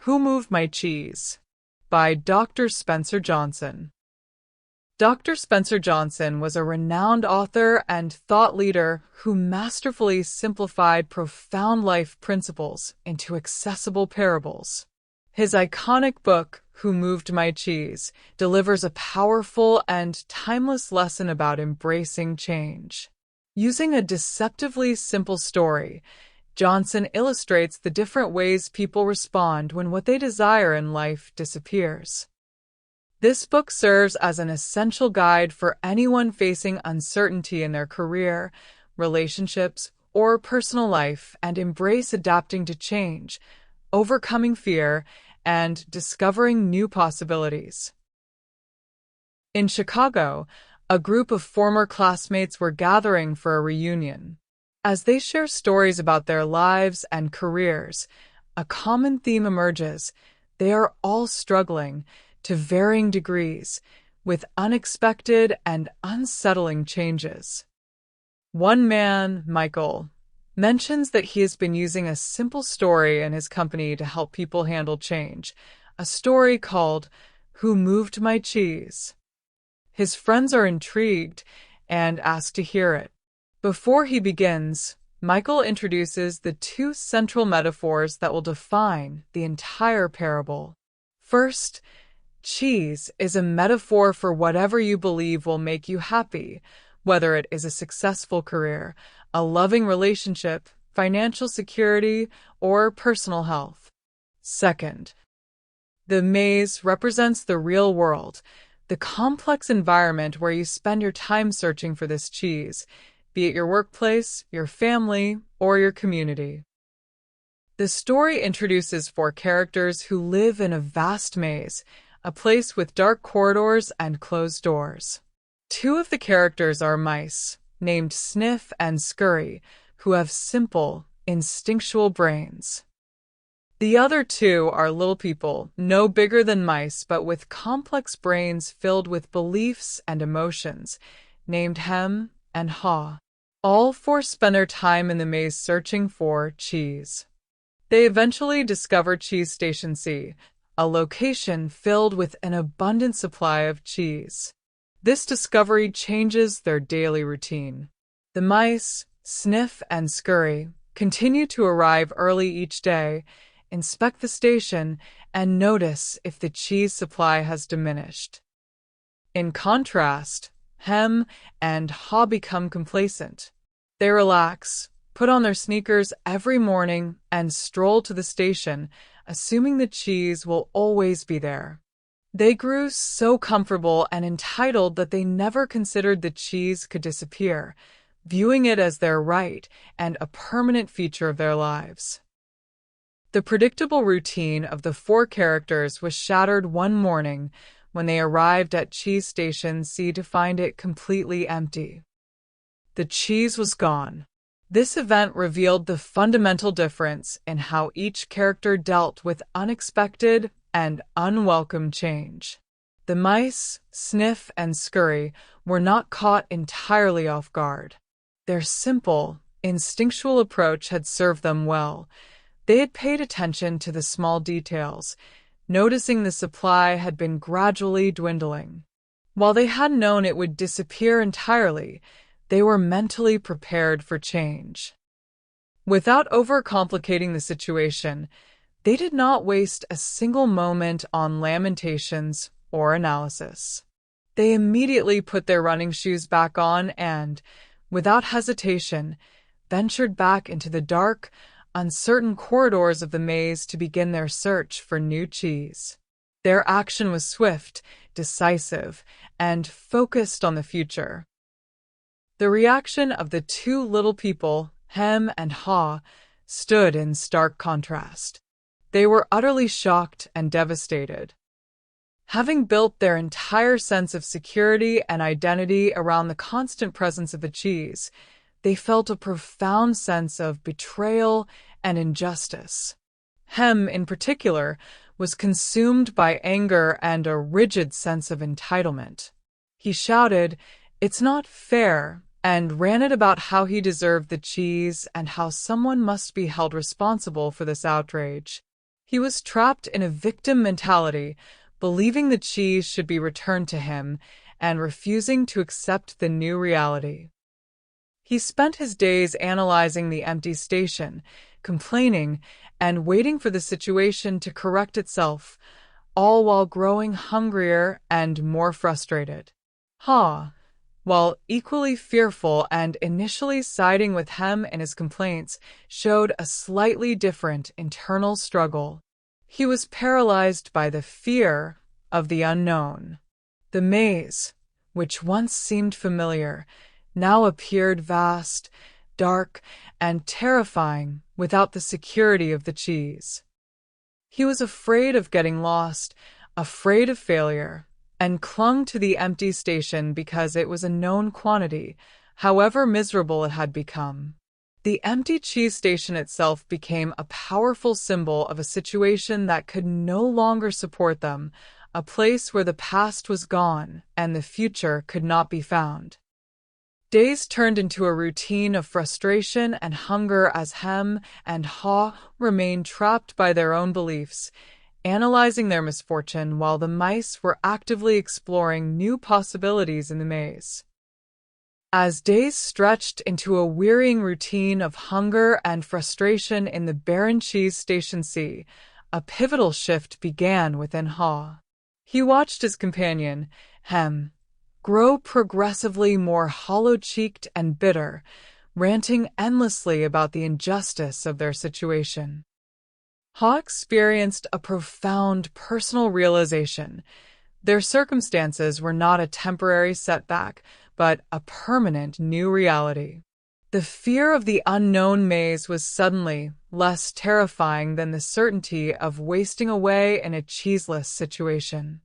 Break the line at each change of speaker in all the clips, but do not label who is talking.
Who Moved My Cheese? By Dr. Spencer Johnson. Dr. Spencer Johnson was a renowned author and thought leader who masterfully simplified profound life principles into accessible parables. His iconic book, Who Moved My Cheese, delivers a powerful and timeless lesson about embracing change. Using a deceptively simple story, Johnson illustrates the different ways people respond when what they desire in life disappears. This book serves as an essential guide for anyone facing uncertainty in their career, relationships, or personal life and embrace adapting to change, overcoming fear, and discovering new possibilities. In Chicago, a group of former classmates were gathering for a reunion. As they share stories about their lives and careers, a common theme emerges. They are all struggling, to varying degrees, with unexpected and unsettling changes. One man, Michael, mentions that he has been using a simple story in his company to help people handle change, a story called Who Moved My Cheese? His friends are intrigued and ask to hear it. Before he begins, Michael introduces the two central metaphors that will define the entire parable. First, cheese is a metaphor for whatever you believe will make you happy, whether it is a successful career, a loving relationship, financial security, or personal health. Second, the maze represents the real world, the complex environment where you spend your time searching for this cheese, be it your workplace, your family, or your community. The story introduces four characters who live in a vast maze, a place with dark corridors and closed doors. Two of the characters are mice, named Sniff and Scurry, who have simple, instinctual brains. The other two are little people, no bigger than mice, but with complex brains filled with beliefs and emotions, named Hem and Haw. All four spend their time in the maze searching for cheese. They eventually discover Cheese Station C, a location filled with an abundant supply of cheese. This discovery changes their daily routine. The mice, Sniff and Scurry, continue to arrive early each day, inspect the station, and notice if the cheese supply has diminished. In contrast, Hem and Haw become complacent. They relax, put on their sneakers every morning, and stroll to the station, assuming the cheese will always be there. They grew so comfortable and entitled that they never considered the cheese could disappear, viewing it as their right and a permanent feature of their lives. The predictable routine of the four characters was shattered one morning when they arrived at Cheese Station C to find it completely empty. The cheese was gone. This event revealed the fundamental difference in how each character dealt with unexpected and unwelcome change. The mice, Sniff and Scurry, were not caught entirely off guard. Their simple, instinctual approach had served them well. They had paid attention to the small details, noticing the supply had been gradually dwindling. While they had known it would disappear entirely, they were mentally prepared for change. Without overcomplicating the situation, they did not waste a single moment on lamentations or analysis. They immediately put their running shoes back on and, without hesitation, ventured back into the dark, uncertain corridors of the maze to begin their search for new cheese. Their action was swift, decisive, and focused on the future. The reaction of the two little people, Hem and Haw, stood in stark contrast. They were utterly shocked and devastated. Having built their entire sense of security and identity around the constant presence of the cheese, they felt a profound sense of betrayal and injustice. Hem, in particular, was consumed by anger and a rigid sense of entitlement. He shouted, "It's not fair," and ranted about how he deserved the cheese and how someone must be held responsible for this outrage. He was trapped in a victim mentality, believing the cheese should be returned to him and refusing to accept the new reality. He spent his days analyzing the empty station, complaining, and waiting for the situation to correct itself, all while growing hungrier and more frustrated. Ha! While equally fearful and initially siding with Hem in his complaints, showed a slightly different internal struggle. He was paralyzed by the fear of the unknown. The maze, which once seemed familiar, now appeared vast, dark, and terrifying without the security of the cheese. He was afraid of getting lost, afraid of failure, and clung to the empty station because it was a known quantity, however miserable it had become. The empty cheese station itself became a powerful symbol of a situation that could no longer support them, a place where the past was gone and the future could not be found. Days turned into a routine of frustration and hunger as Hem and Ha remained trapped by their own beliefs, analyzing their misfortune while the mice were actively exploring new possibilities in the maze. As days stretched into a wearying routine of hunger and frustration in the barren cheese station C, a pivotal shift began within Ha. He watched his companion, Hem, grow progressively more hollow-cheeked and bitter, ranting endlessly about the injustice of their situation. Ha experienced a profound personal realization. Their circumstances were not a temporary setback, but a permanent new reality. The fear of the unknown maze was suddenly less terrifying than the certainty of wasting away in a cheeseless situation.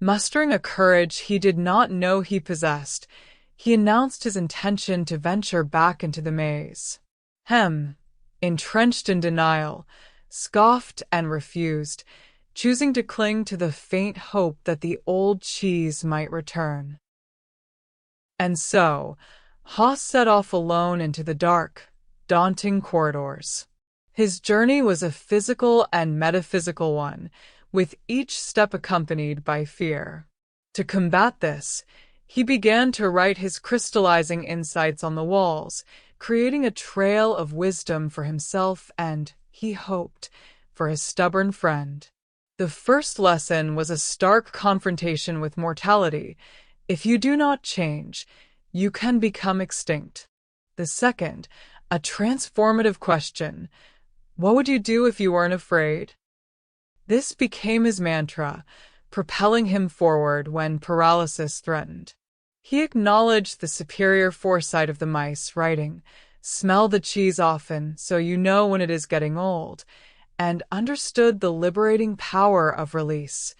Mustering a courage he did not know he possessed, he announced his intention to venture back into the maze. Hem, entrenched in denial, scoffed and refused, choosing to cling to the faint hope that the old cheese might return. And so, Ha set off alone into the dark, daunting corridors. His journey was a physical and metaphysical one, with each step accompanied by fear. To combat this, he began to write his crystallizing insights on the walls, creating a trail of wisdom for himself and, he hoped, for his stubborn friend. The first lesson was a stark confrontation with mortality. If you do not change, you can become extinct. The second, a transformative question. What would you do if you weren't afraid? This became his mantra, propelling him forward when paralysis threatened. He acknowledged the superior foresight of the mice, writing, "Smell the cheese often so you know when it is getting old," and understood the liberating power of release.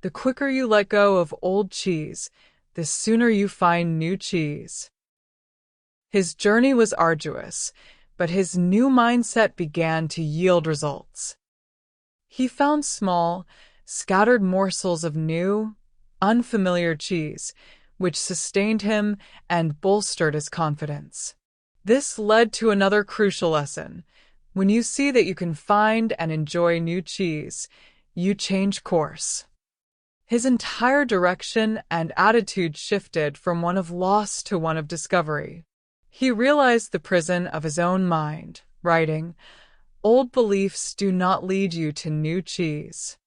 The quicker you let go of old cheese, the sooner you find new cheese. His journey was arduous, but his new mindset began to yield results. He found small, scattered morsels of new, unfamiliar cheese, which sustained him and bolstered his confidence. This led to another crucial lesson. When you see that you can find and enjoy new cheese, you change course. His entire direction and attitude shifted from one of loss to one of discovery. He realized the prison of his own mind, writing, "Old beliefs do not lead you to new cheese."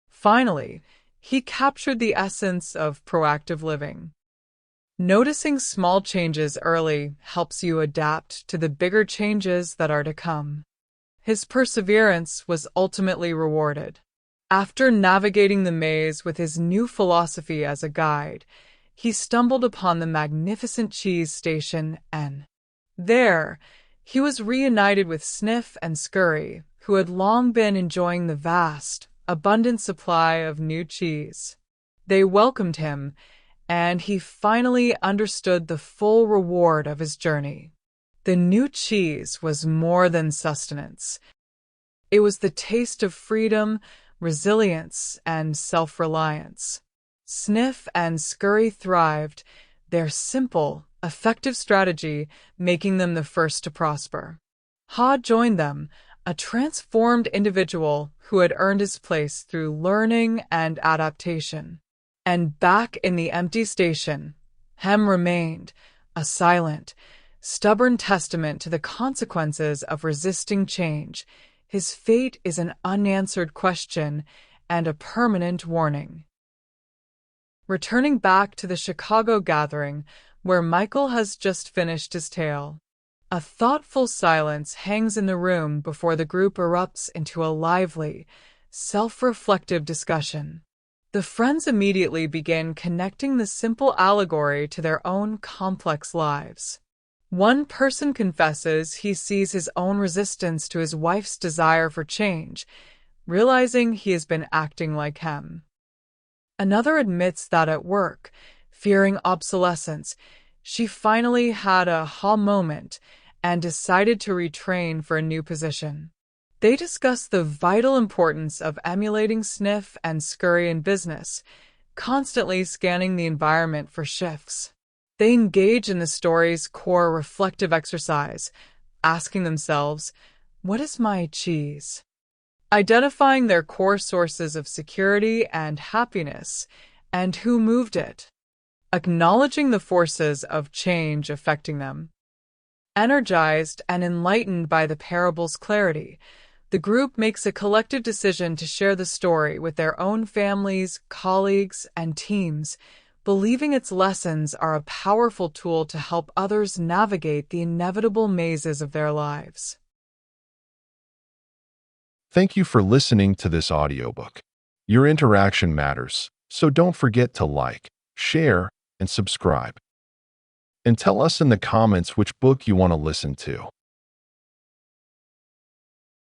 Finally, he captured the essence of proactive living. Noticing small changes early helps you adapt to the bigger changes that are to come. His perseverance was ultimately rewarded. After navigating the maze with his new philosophy as a guide, he stumbled upon the magnificent cheese station N. There, he was reunited with Sniff and Scurry, who had long been enjoying the vast, abundant supply of new cheese. They welcomed him, and he finally understood the full reward of his journey. The new cheese was more than sustenance. It was the taste of freedom, resilience, and self-reliance. Sniff and Scurry thrived, their simple, effective strategy making them the first to prosper. Ha joined them, a transformed individual who had earned his place through learning and adaptation. And back in the empty station, Hem remained, a silent, stubborn testament to the consequences of resisting change. His fate is an unanswered question and a permanent warning. Returning back to the Chicago gathering, where Michael has just finished his tale, a thoughtful silence hangs in the room before the group erupts into a lively, self-reflective discussion. The friends immediately begin connecting the simple allegory to their own complex lives. One person confesses he sees his own resistance to his wife's desire for change, realizing he has been acting like Hem. Another admits that at work, fearing obsolescence, she finally had a aha moment and decided to retrain for a new position. They discuss the vital importance of emulating Sniff and Scurry in business, constantly scanning the environment for shifts. They engage in the story's core reflective exercise, asking themselves, what is my cheese? Identifying their core sources of security and happiness, and who moved it. Acknowledging the forces of change affecting them. Energized and enlightened by the parable's clarity, the group makes a collective decision to share the story with their own families, colleagues, and teams, believing its lessons are a powerful tool to help others navigate the inevitable mazes of their lives.
Thank you for listening to this audiobook. Your interaction matters, so don't forget to like, share, and subscribe. And tell us in the comments which book you want to listen to.